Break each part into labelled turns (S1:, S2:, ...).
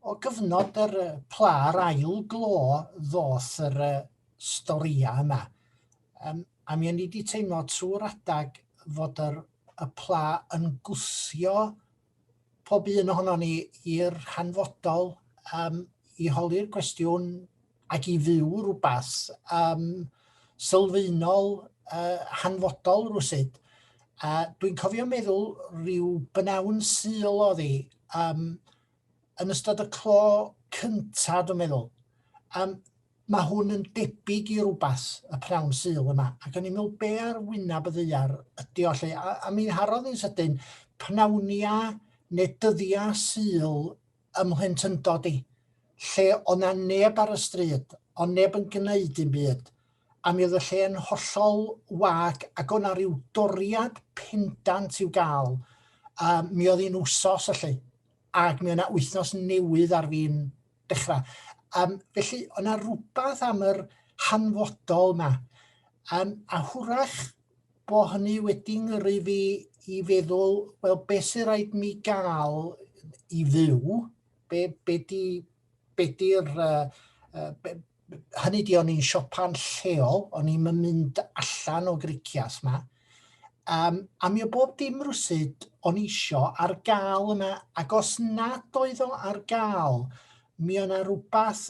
S1: o gyfnod yr pla'r ail glo ddoth yr storïau yma. A mi o'n i wedi teimlo trwy'r adag fod y pla yn gwthio pob un ohono ni i'r hanfodol i holi'r cwestiwn ac i fyw rhywbeth sylfaenol hanfodol rwsyd. Dwi'n cofio meddwl rhyw bynawn sul oedd hi yn ystod y clo cynta, dwi'n meddwl. Mae hwn yn debyg i rhywbeth, y pnawn sul yma. Ac o'n i'n meddwl, be ar wyneb y ddaear ydi o lle? A mi'n harodd i'n sydyn, pnawnia neu dyddiau sul ym Mhlentyndod i, lle o'n na neb ar y stryd, o'n neb yn gwneud dim byd. A mi oedd y lle yn hollol wag, ac o'na ryw doriad pendant i'w gael. Mi oedd hi'n wsos y lle, ac mi o'na wythnos newydd ar fi'n dechrau. Felly, o'na rhywbeth am yr hanfodol yma. A hwrach bo hynny wedi ngyrru fi i feddwl, wel, beth sy'n rhaid mi gael i fyw, hynny di o'n i'n siopan lleol, o'n i'n mynd allan o gricias yma. A mi o bob dim rwsyd o'n isio ar gael yma, ac os nad oedd o ar gael, mi o'na rhywbeth,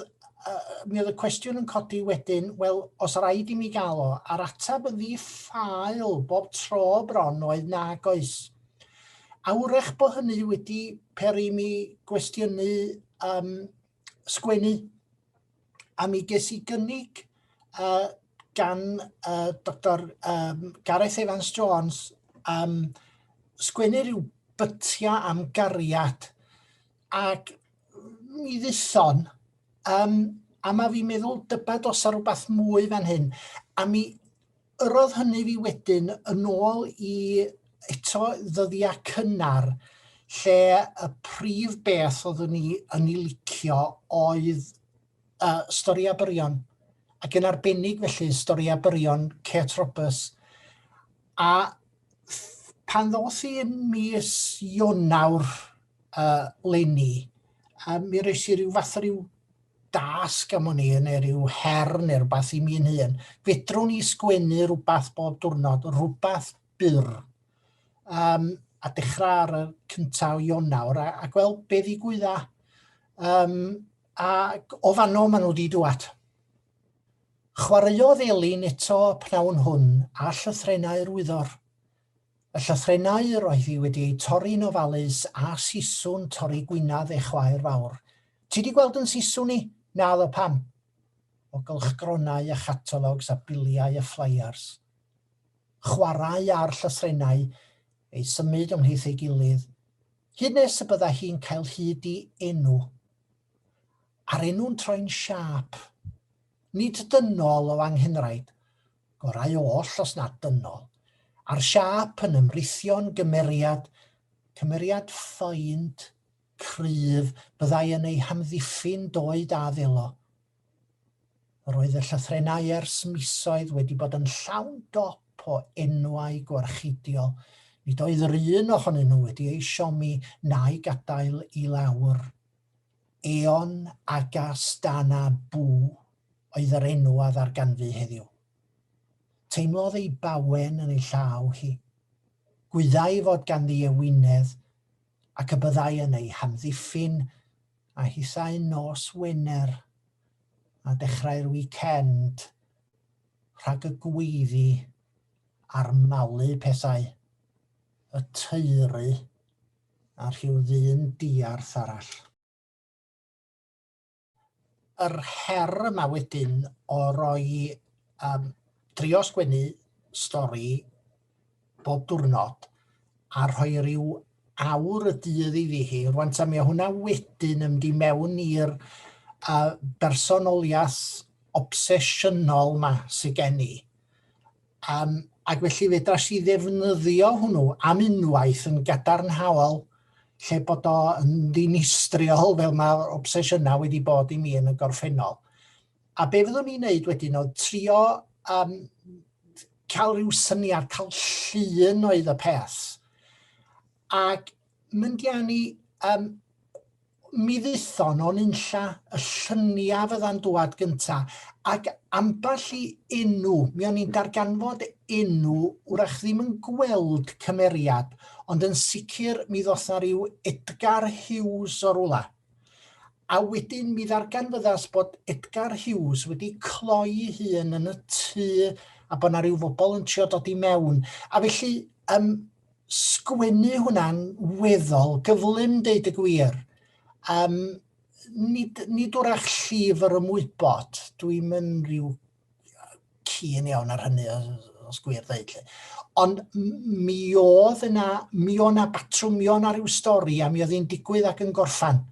S1: mi oedd y cwestiwn yn codi wedyn, wel, os rhaid i mi gael o, a'r atab yn ddiffaul bob tro bron oedd nag oes. A wrach bo hynny wedi peri mi gwestiynu sgwennu. A mi ges i gynnig gan Dr Gareth Evans-Jones sgwennu rhyw bytia am gariad. Ac mi dduthon, a ma fi'n meddwl dybad os ar rhywbeth mwy fan hyn. A mi yrodd hynny fi wedyn yn ôl i eto ddyddiau cynnar, lle y prif beth oeddwn ni yn ei licio oedd Storïau byrion, ac yn arbennig felly Storïau byrion Kate Roberts. A pan ddoth i yn mis Ionawr leni, mi roes i ryw fath o ryw dasg am hynny, neu ryw her neu rhywbeth i mi'n hun. Fedrwn ni sgwennu rhywbeth bob diwrnod, rhywbeth byr. A dechrau ar y cyntaf o Ionawr, a gweld be ddigwydda. A o fanno maen nhw wedi dŵad. Chwaraeodd Elin eto pnawn hwn a llythrennau'r wyddor. Y llythrennau roedd hi wedi eu torri'n ofalus a siswn torri gwynaf ei chwaer fawr. Ti di gweld yn siswn ni? Naddo pam. O gylchgronau a chatalogs a biliau a flyers. Chwarae ar llythrennau, ei symud ymhlith ei gilydd. Hyd nes y bydda hi'n cael hyd i enw. A'r enw'n troi'n siap. Nid dynol o anghenraid, gorau oll os nad dynol. A'r siap yn ymrithion gymeriad ffeind, cryf, byddai yn ei hamddiffyn doed a ddelo. Roedd y llythrennau ers misoedd wedi bod yn llawn dop o enwau gwarcheidiol. Nid oedd yr un ohonyn nhw wedi ei siomi na'i gadael i lawr. Eon agas dana bw oedd yr enw a ddarganfu heddiw. Teimlodd ei bawen yn ei llaw hi. Gwyddai fod ganddi ei wynedd ac y byddai yn ei hamddiffyn a hithau nos Wener a dechrau'r weekend rhag y gweiddi a'r malu pethau, y teuru a rhyw ddyn diarth arall. Yr her yma wedyn o roi trio sgwennu stori bob diwrnod a rhoi ryw awr y dydd iddi hi. Rwan ta mi o hwnna wedyn ymdi mewn i'r bersonoliaeth obsesiynol yma sydd gen i. Ac felly fedras i ddefnyddio hwnnw am unwaith yn gadarnhaol, lle bod o yn ddinistriol fel mae'r obsesiynau wedi bod i mi yn y gorffennol. A be fyddwn ni'n neud wedyn oedd trio cael rhyw syniad, cael llun oedd y peth. Ac mynd i mi dduthon o'n unlla y lluniau fydda'n dŵad gyntaf, ac ambell i enw, mi o'n i'n darganfod enw, wrach ddim yn gweld cymeriad, ond yn sicr mi ddoth na ryw Edgar Hughes o rwla. A wedyn mi ddarganfyddas bod Edgar Hughes wedi cloi hun yn y tŷ a bod na ryw bobl yn trio dod i mewn. A felly sgwennu hwnna'n weddol gyflym deud y gwir. Nid wrach llif yr ymwybod, dwi'n mynd rhyw cyn iawn ar hynny os gwir ddeud. Ond mi oedd yna batrwm, mi oedd yna ryw stori a mi oedd hi'n digwydd ac yn gorffan.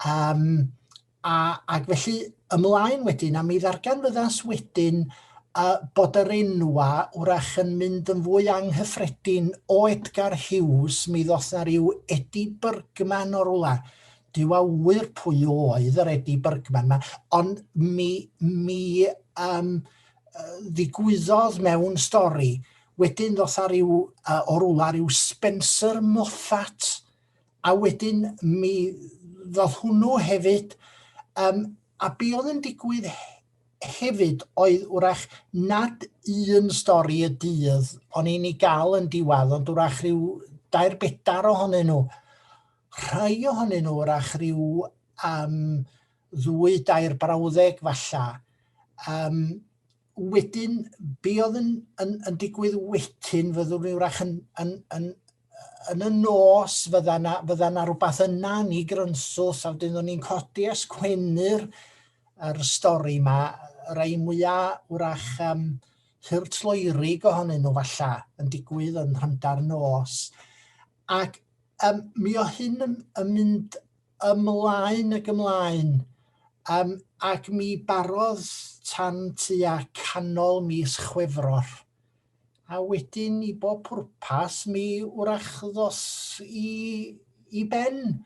S1: Ac felly ymlaen wedyn, a mi ddarganfyddas wedyn bod yr enwa wrach yn mynd yn fwy anghyffredin o Edgar Hughes, mi ddoth na ryw Eddie Bergman o rwla. Dyw a wyr pwy oedd yr Eddie Bergman yma, ond mi ddigwyddodd mewn stori. Wedyn ddoth a ryw, o rwla ryw Spencer Moffat, a wedyn mi ddoth hwnnw hefyd, a be oedd yn digwydd hefyd oedd wrach nad un stori y dydd o'n i'n ei gael yn diwedd, ond wrach ryw 2-4 ohonyn nhw. Rhai ohonyn nhw wrach ryw 2-2 brawddeg falla. Wedyn, be oedd yn digwydd wedyn, fyddwn ni wrach yn y nos fydda na rhywbeth yna ni grynswth, a wedyn o'n i'n codi a sgwennu'r stori yma, rai mwyaf wrach hyrtloerig ohonyn nhw falla yn digwydd yn rhamdar nos. Ac mi o hyn yn mynd ymlaen ac ymlaen, ac mi barodd tan tua canol mis Chwefror. A wedyn i bob pwrpas mi wrach ddos i ben,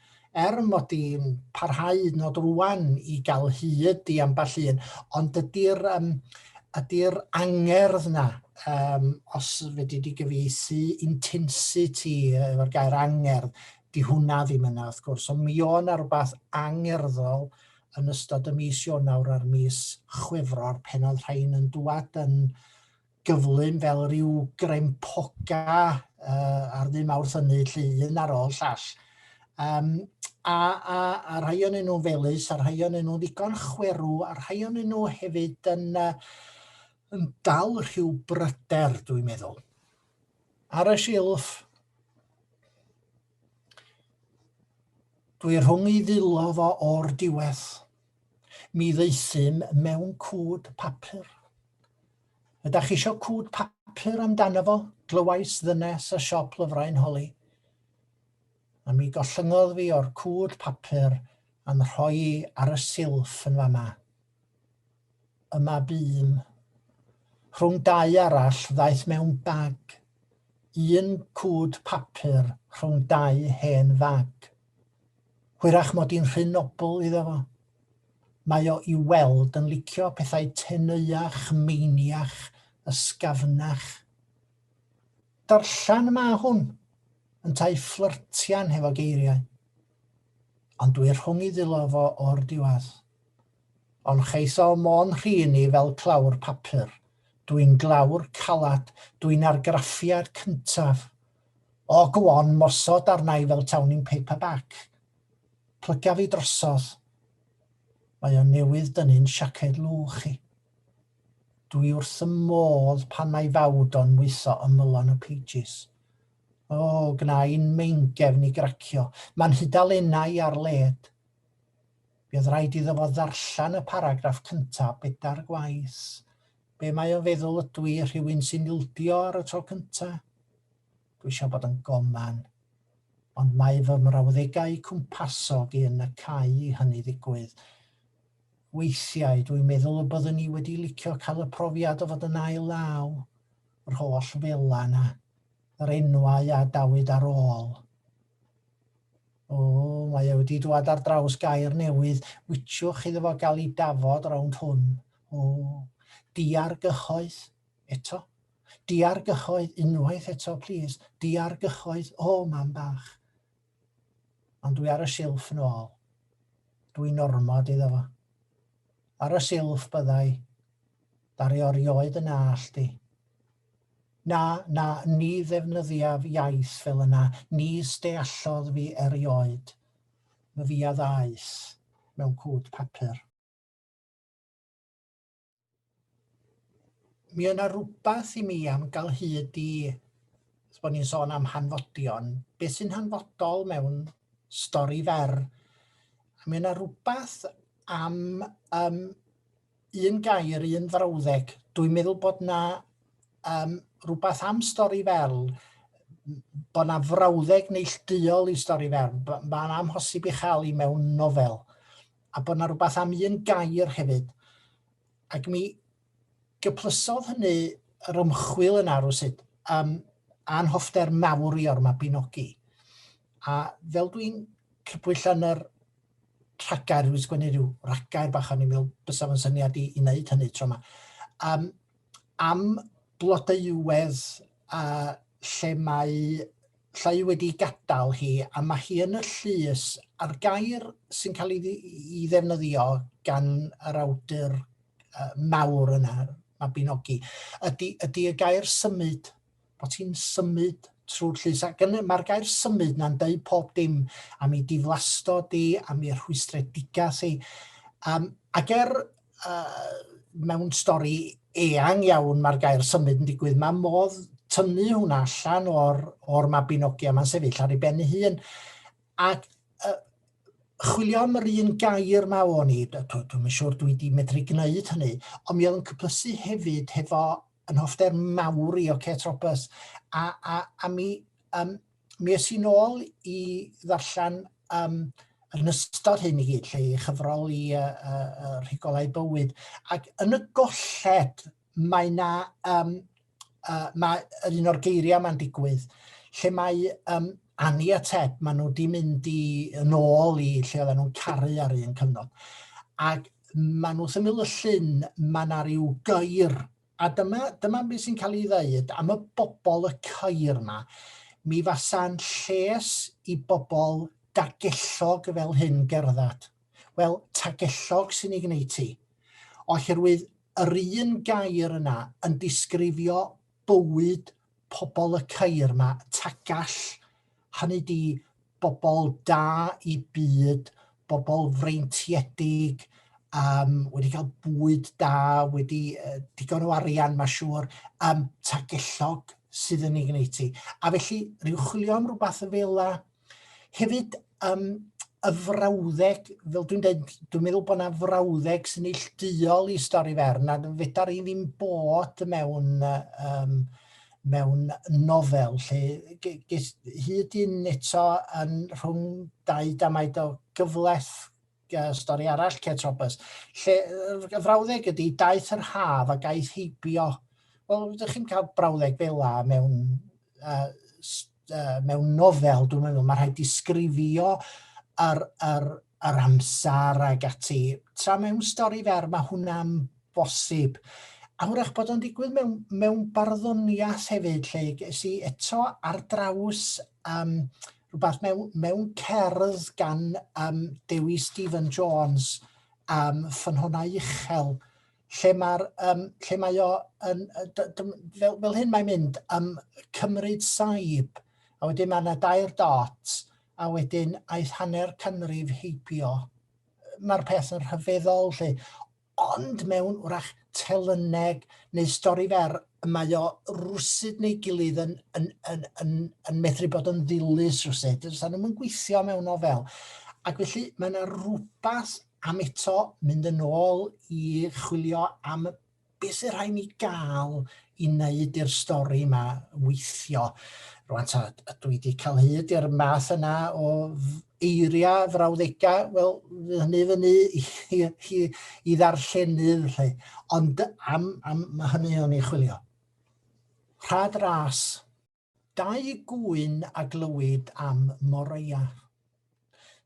S1: mod i'n parhau nod rwan i gael hyd i ambell un, ond ydy'r angerdd na, os fedri di gyfieithu intensity efo'r gair angerdd, di hwnna ddim yna wrth gwrs, ond mi o na rhywbeth angerddol yn ystod y mis Ionawr a'r mis Chwefror pen oedd rhain yn dŵad yn gyflym fel ryw grempoga ar ddim Mawrth hynny, un ar ôl llall. A rhai o'n nhw felys, a rhai o'n nhw ddigon chwerw, a rhai o'n nhw hefyd yn dal rhyw bryder, dwi'n meddwl. Ar y silff, dwi rhwng i ddilo fo o'r diwedd. Mi ddeithim mewn cwd papur. Ydych chi isio cwd papur amdano fo? Glywais ddynes y siop lyfrau'n holi. A mi gollyngodd fi o'r cwd papur a'n rhoi ar y silff yn fama. Yma bym. Rhwng 2 arall ddaeth mewn bag. 1 cwd papur rhwng 2 hen fag. Hwyrach mod i'n rhynobl iddo fo. Mae o i weld yn licio pethau teneuach, meiniach, ysgafnach. Darllan yma hwn yn tai fflyrtian hefo geiriau. Ond dwi rhwng i ddilo fo o'r diwedd. Ond cheith o mon rhieni fel clawr papur. Dwi'n glawr calad, dwi'n argraffiad cyntaf. O gwon mosod arnai fel tawn i'n paperback. Plyga fi drosodd. Mae o newydd dynnu'n siaced lwch i. Dwi wrth y modd pan mae fawd o'n wytho ymylon y pages. O, gnau'n meingefn i gracio. Mae'n hydalennau ar led. Bydd rhaid iddo fo ddarllan y paragraff cyntaf 4 gwaith. Be mae o'n feddwl ydw i rhywun sy'n ildio ar y tro cyntaf? Dwi eisiau bod yn goman. Ond mae fy mrawddegau cwmpasog i yn y cae i hynny ddigwydd. Weithiau dwi'n meddwl y byddwn ni wedi licio cael y profiad o fod yn ail law. Yr holl fela yna. Yr enwau a dawyd ar ôl. O, mae wedi dwad ar draws gair newydd. Wytiwch iddo fo gael ei dafod rownd hwn. O, diargychoedd eto. Diargychoedd unwaith eto, please. Diargychoedd, o, man bach. Ond dwi ar y silff yn ôl. dwi'n ormod iddo fo. Ar y silff byddai, dario rioed yn allt i. Na, ni ddefnyddiaf iaith fel yna, ni steallodd fi erioed. My fi a ddaeth mewn cwd papur. Mi yna rhywbeth i mi am gael hyd i, bod ni'n sôn am hanfodion, beth sy'n hanfodol mewn stori fer. Mi yna rhywbeth am un gair, un frawddeg. Dwi'n meddwl bod na rhywbeth am stori fel, bod na frawddeg neilltuol i stori fer, mae'n amhosib i chael i mewn nofel, a bod na rhywbeth am un gair hefyd. Ac mi gyplysodd hynny yr ymchwil yna rwsyd, anhoffter mawr i o'r Mabinogi. A fel dwi'n crybwyll yn yr rhagair, dwi'n sgwennu rhyw rhagair bach, o'n i'n meddwl bysaf yn syniad i wneud hynny tro yma. Am blodeuwedd lle mae llai wedi gadael hi, a mae hi yn y llys, a'r gair sy'n cael ei ddefnyddio gan yr awdur mawr yna, Mabinogi, ydy y gair symud, bod hi'n symud trwy'r llys. Ac mae'r gair symud na'n deud pob dim am ei diflastod i, am ei rhwystredigaeth i. Ac mewn stori eang iawn mae'r gair symud yn digwydd, mae modd tynnu hwnna allan o'r Mabinogi a mae'n sefyll ar ei ben ei hun. Ac chwilio am yr un gair ma o'n i, dwi'n siŵr dwi wedi medru gwneud hynny, ond mi oedd yn cyplysu hefyd hefo yn hoffter mawr i o Kate Roberts. A mi es i nôl i ddarllen yn ystod hyn i gyd, lle i chyfrol i rhigolau bywyd. Ac yn y golled mae yna, mae un o'r geiriau ma'n digwydd, lle mae Annie a Ted, maen nhw wedi mynd yn ôl i lle oedden nhw'n caru ar un cyfnod. Ac maen nhw symud y llyn, mae yna ryw gair. A dyma beth sy'n cael ei ddeud am y bobl y cair yma. Mi fasa'n lles i bobl dagellog fel hyn gerdded. Wel, tagellog sy'n ei gwneud ti. Oherwydd yr un gair yna yn disgrifio bywyd pobl y cair yma, tagall. Hynny di bobl da i byd, bobl freintiedig, wedi cael bwyd da, wedi digon o arian, mae'n siŵr, tagellog sydd yn ei gwneud ti. A felly, rhyw chwilio am rhywbeth y fel la. Hefyd, y frawddeg, fel dwi'n dweud, dwi'n meddwl bod yna frawddeg sy'n neilltuol i stori fer, na fedar i ddim bod mewn nofel, lle hyd un eto yn rhwng dau damaid o gyfleth stori arall Kate Roberts, lle y frawddeg ydy daeth yr haf a gaeth heibio. Wel, ydych chi'n cael brawddeg fel la mewn nofel, dwi'n meddwl, mae rhaid disgrifio yr amser ag ati. Tra mewn stori fer, mae hwnna'n bosib. A hwyrach bod o'n digwydd mewn barddoniaeth hefyd, lle ges i eto ar draws rhywbeth mewn cerdd gan Dewi Stephen Jones, Ffynhonnau Uchel, lle mae o, fel hyn mae'n mynd, cymryd saib, a wedyn mae yna 2 dot, a wedyn aeth hanner canrif heibio. Mae'r peth yn rhyfeddol, lle, ond mewn wrach telyneg neu stori fer, mae o rwsyd neu gilydd yn medru bod yn ddilys rwsyd. Sa'n nhw'n gweithio mewn nofel. Ac felly mae yna rhywbeth am eto mynd yn ôl i chwilio am beth sy'n rhaid ni gael i wneud i'r stori yma weithio. Rwan, dwi wedi cael hyd i'r math yna o eiriau frawddegau, wel, hynny fyny i ddarllenydd, ond am hynny o'n i chwilio. Rhad ras, 2 gwyn a glywyd am Moreia.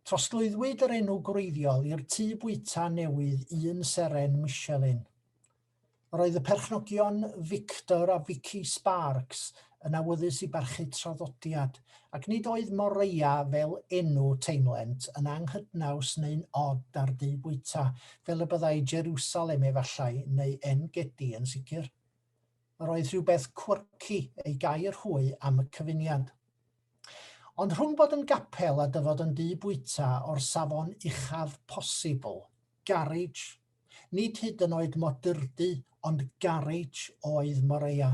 S1: Trosglwyddwyd yr enw gwreiddiol i'r tŷ bwyta newydd 1 seren Michelin. Roedd y perchnogion Victor a Vicky Sparks yn awyddus i barchu traddodiad, ac nid oedd Moreia fel enw teimlent yn anghydnaws neu'n od ar dŷ bwyta, fel y byddai Jerusalem efallai neu En-Gedi yn sicr. Yr oedd rhywbeth quirky ei gair hwy am y cyfuniad. Ond rhwng bod yn gapel a dyfod yn dŷ bwyta o'r safon uchaf posibl, garage, nid hyd yn oed modyrdy, ond garage oedd Moreia.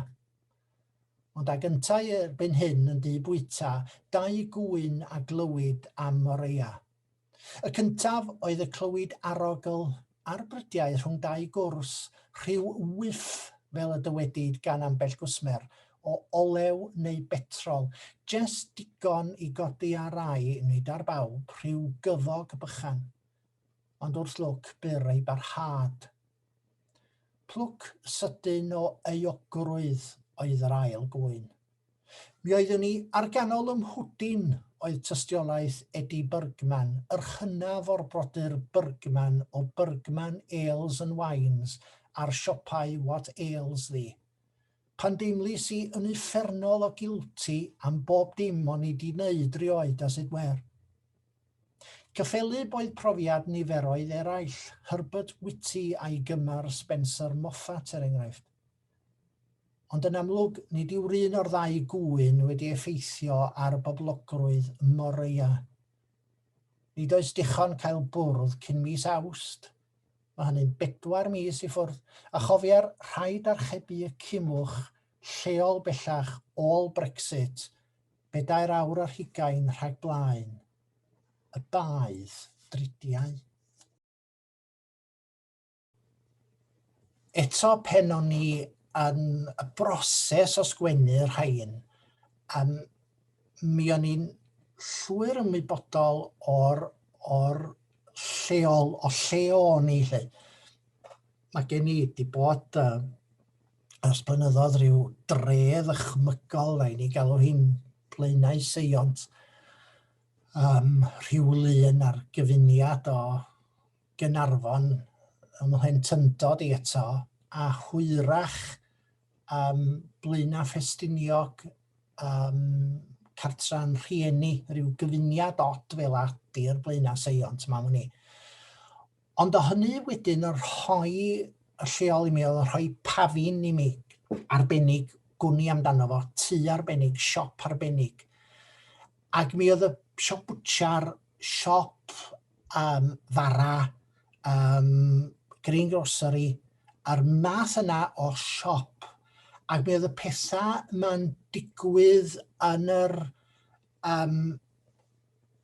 S1: Ond ag yntau erbyn hyn yn dŷ bwyta, dau gwyn a glywyd am Moreia. Y cyntaf oedd y clywyd arogl a'r brydiau rhwng dau gwrs, rhyw wyff fel y dywedid gan ambell gwsmer, o olew neu betrol, jyst digon i godi ar rai, nid ar bawb, rhyw gyfog bychan. Ond wrth lwc byr ei barhad. Plwc sydyn o euogrwydd oedd yr ail gwyn. Mi oeddwn ni ar ganol ymhwdyn oedd tystiolaeth Eddie Bergman, yr hynaf o'r brodyr Bergman o Bergman Ales and Wines a'r siopau What Ails Thee. Pan deimlis i yn uffernol o guilty am bob dim o'n i di wneud rioed as it were. Cyffelyb oedd profiad niferoedd eraill, Herbert Whitty a'i gymar Spencer Moffat er enghraifft. Ond yn amlwg, nid yw'r un o'r ddau gwyn wedi effeithio ar boblogrwydd Moreia. Nid oes dichon cael bwrdd cyn mis Awst. Mae hynny'n 4 mis i ffwrdd, a chofia'r rhaid archebu y cymwch lleol bellach all Brexit, 4 awr ar 20 rhag blaen. Y baedd dridiau. Eto pen o'n ni yn y broses o sgwennu'r rhain, mi o'n i'n llwyr ymwybodol o'r lleol, o lle o'n i lle. Mae gen i wedi bod ers blynyddoedd rhyw dref ychmygol, rhaid ni galw hi'n Mlaenau Seiont, rhyw lun ar gyfuniad o Gaernarfon ym Mhlyntyndod i eto, a hwyrach Blaena Ffestiniog cartran rhieni, rhyw gyfuniad od fel ydy'r Mlaenau Seiont, mawn ni. Ond o hynny wedyn yn rhoi y lleol i mi, oedd yn rhoi pafin i mi, arbennig, gwni amdano fo, tŷ arbennig, siop arbennig. Ac mi oedd y siop bwtsiar, siop fara, greengrocery, a'r math yna o siop. Ac mi oedd y pethau ma'n digwydd yn yr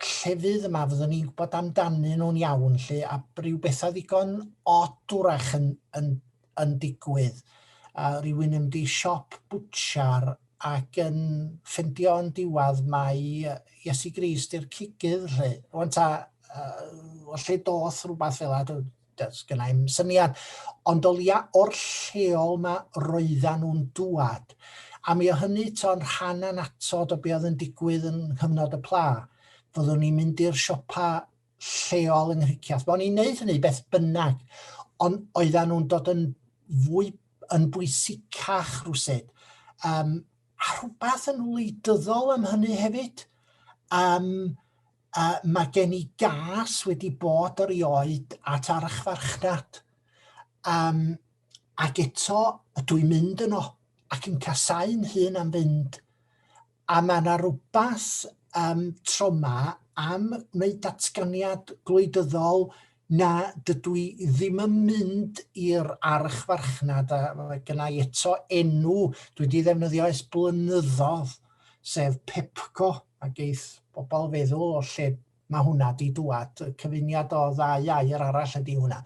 S1: llefydd yma, fyddwn ni'n gwybod amdanyn nhw'n iawn, lle, a rhyw bethau ddigon od wrach yn digwydd. Rhywun yn mynd i siop bwtsiar ac yn ffindio yn diwedd mae Iesu Grist i'r cigydd, lle. Rwan ta, lle doth rhywbeth fel yna, gyda i'm syniad, ond o'r lleol yma roeddan nhw'n dŵad. A mi o hynny to'n rhan anatod o be oedd yn digwydd yn hynod y pla. Fyddwn ni'n mynd i'r siopa lleol yng Nghyriciaeth. Bo' ni'n neud hynny beth bynnag, ond oeddan nhw'n dod yn fwy yn bwysicach rwsyd. A rhywbeth yn wleidyddol am hynny hefyd. Mae gen i gas wedi bod erioed at archfarchnad. Ac eto, dwi'n mynd yno, ac yn casau'n hun am fynd. A mae yna rhywbeth trauma am wneud datganiad gwleidyddol na dydw i ddim yn mynd i'r archfarchnad. A gyna i eto enw dwi wedi ddefnyddio ers blynyddoedd, sef Pepco, a geith bobl feddwl o lle mae hwnna di dŵad, cyfuniad o 2 air arall ydi hwnna.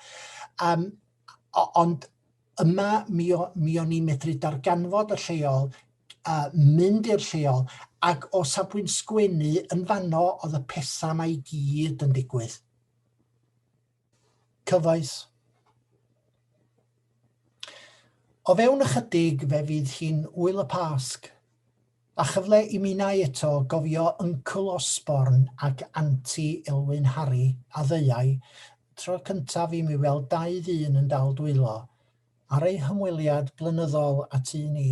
S1: Ond yma mi o'n i'n medru darganfod y lleol, mynd i'r lleol, ac o safbwynt sgwennu yn fanno oedd y pethau mae i gyd yn digwydd. Cyfoes. O fewn ychydig fe fydd hi'n wyl y Pasg, a chyfle i mi nai eto gofio Uncle Osborne ac Aunty Elwyn Harry a ddeiau, tro cyntaf i mi weld 2 ddyn yn dal dwylo, ar ei hymweliad blynyddol at un ni.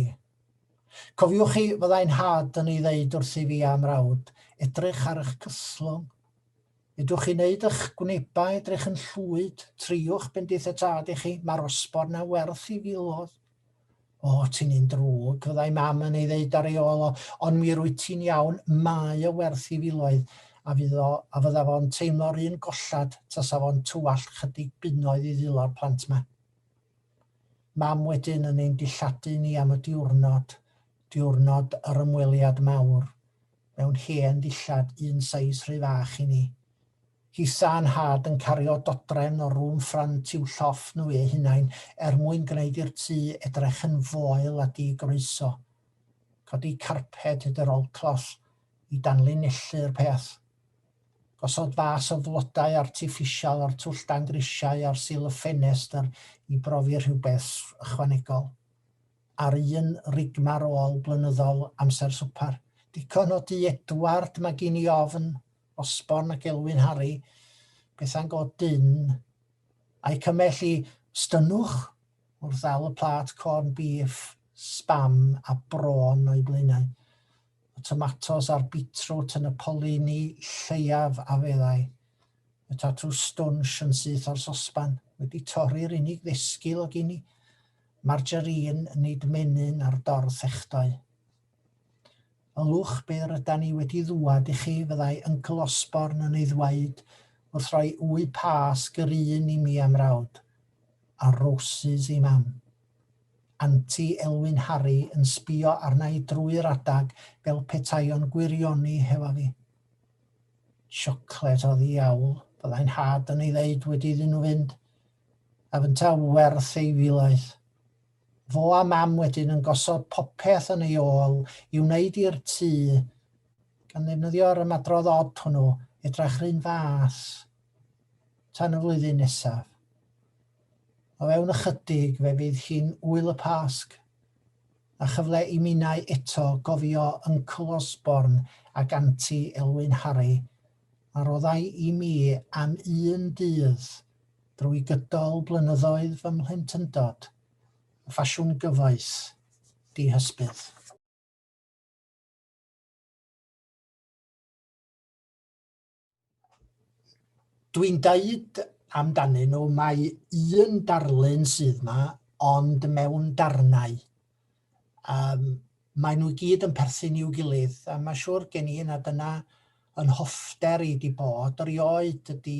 S1: Cofiwch chi fyddai'n had yn ei ddeud wrth i fi am rawd, edrych ar eich cyslwng. Edwch chi wneud eich gwnebau edrych yn llwyd, triwch bendith y tad i chi, mae'r osbor na werth i filodd. O, ti'n un drwg, fyddai mam yn ei ddeud ar ei ôl o, ond mi rwyt ti'n iawn, mae o werth i filoedd, a fydda fo'n teimlo'r un gollad tasa fo'n tywall chydig bunnoedd i ddilo'r plant ma. Mam wedyn yn ein dilladu ni am y diwrnod yr ymweliad mawr, mewn hen dillad un seis rhy fach i ni. Hisa'n had yn cario dodrefn o rŵm ffrant i'w lloff nhw eu hunain mwyn gwneud i'r tŷ edrych yn foel a di-groeso. Codi carped hyd yr olcloth i danlinellu'r peth. Gosod fas o flodau artiffisial o'r twll dan grisiau ar sil y ffenestr i brofi rhywbeth ychwanegol. Ar un rigmar o ôl blynyddol amser swpar. Dicon o di Edward mae gen i ofn, osborn ac Elwyn Harry, bethau'n go dyn, a'i cymell i stynnwch wrth ddal y plat corn beef, spam a bron o'i blaenau. Y tomatos a'r beetroot yn y polini lleiaf a feddau. Y tatw stwnsh yn syth o'r sosban, wedi torri'r unig ddesgyl o gini. Margarine nid menyn ar dorth echdau. Ylwch be rydyn ni wedi ddwad i chi fyddai Uncle Osborn yn ei ddweud wrth roi wy pas gyrun i mi am rawd, a roses i mam. Aunty Elwyn Harry yn sbïo arna i drwy'r adag fel petaion gwirioni hefo fi. Siocled o ddiawl, byddai'n had yn ei ddeud wedi iddyn nhw fynd, a fynta werth ei filoedd. Fo a mam wedyn yn gosod popeth yn ei ôl i wneud i'r tŷ, gan ddefnyddio'r ymadrodd od hwnnw, edrych rhywun fath tan y flwyddyn nesaf. O fewn ychydig fe fydd hi'n wyl y pasg, a chyfle i minnau eto gofio Uncle Osborn ac Aunty Elwyn Harry, a roddai i mi am un dydd drwy gydol blynyddoedd fy mhlentyndod, ffasiwn gyfoes, dihysbydd. Dwi'n deud amdanyn nhw mae un darlun sydd yma, ond mewn darnau. Mae nhw gyd yn perthyn i'w gilydd, a mae siŵr gen i na dyna yn hoffter i di bod. Erioed ydi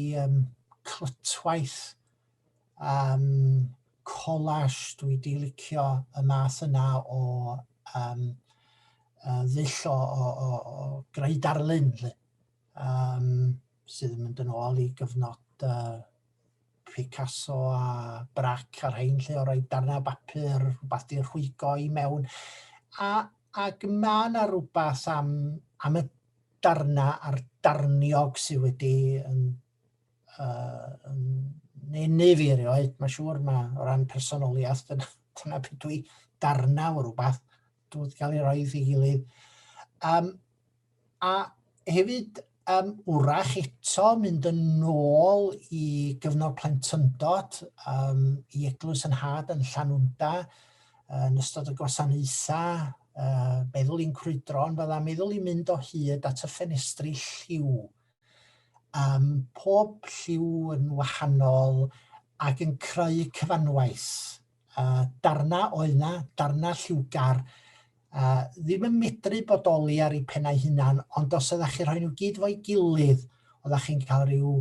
S1: clytwaith, collage dwi di licio y math yna o ddull o greu darlun, sydd yn mynd yn ôl i gyfnod Picasso a Brac ar rhain lle o roi darnau bapur, rhywbeth i'r rhwygo i mewn. Ac mae yna rhywbeth am y darnau a'r darniog sydd wedi neu fi erioed. Mae'n siŵr o ran personoliaeth, dyna beth dwi darnau o rhywbeth. Dwi wedi cael ei roi i gilydd. A hefyd, wrach eto mynd yn ôl i gyfnod plentyndod, i eglwys yn had yn Llanwnda, yn ystod y gwasanaethau, meddwl i'n crwydron, fydda meddwl i'n mynd o hyd at y ffenestri lliw. Pob lliw yn wahanol ac yn creu cyfanwaith. Darna oedd yna, darna lliwgar, ddim yn medru bodoli ar eu pennau hunan, ond os ydych chi rhoi nhw gyd fo'i gilydd, oeddech chi'n cael rhyw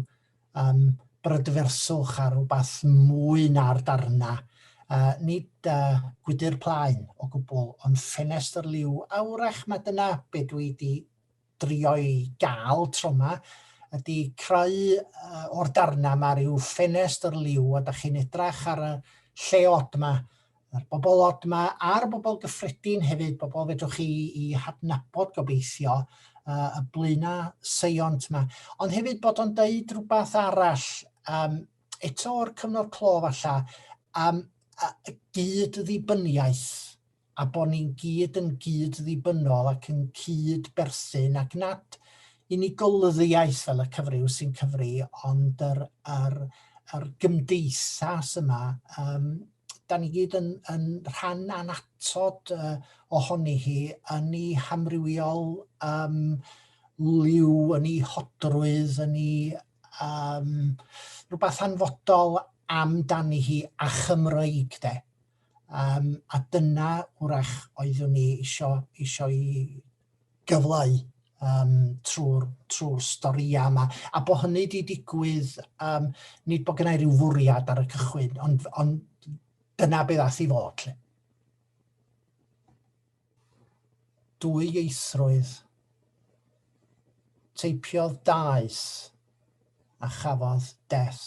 S1: brydferswch a rhywbeth mwy na'r darna. Nid gwydr plaen o gwbl, ond ffenestr liw. A wrach mae dyna be dwi wedi drio i gael tro yma, ydy creu o'r darna yma rhyw ffenestr liw, a ydych chi'n edrach ar y lleod yma, yr bobl od yma, a'r bobl gyffredin hefyd, bobl fedrwch chi i hadnabod gobeithio, y Mlaenau Seiont yma. Ond hefyd bod o'n deud rhywbeth arall, eto o'r cyfnod clo falla, gyd ddibyniaeth, a bod ni'n gyd yn gyd ddibynnol ac yn cyd berthyn, ac nad unigolyddiaeth fel y cyfryw sy'n cyfri, ond yr gymdeithas yma, da ni gyd yn rhan anatod ohoni hi yn ei hamrywiol liw, yn ei hodrwydd, yn ei rhywbeth hanfodol amdani hi a Chymreig de. A dyna wrach oeddwn ni isio i gyfleu trwy'r storïau yma. A bod hynny wedi digwydd, nid bod gennau rhyw fwriad ar y cychwyn, ond dyna beth ath i fod. Dwy eithroedd, teipiodd daeth a chafodd des.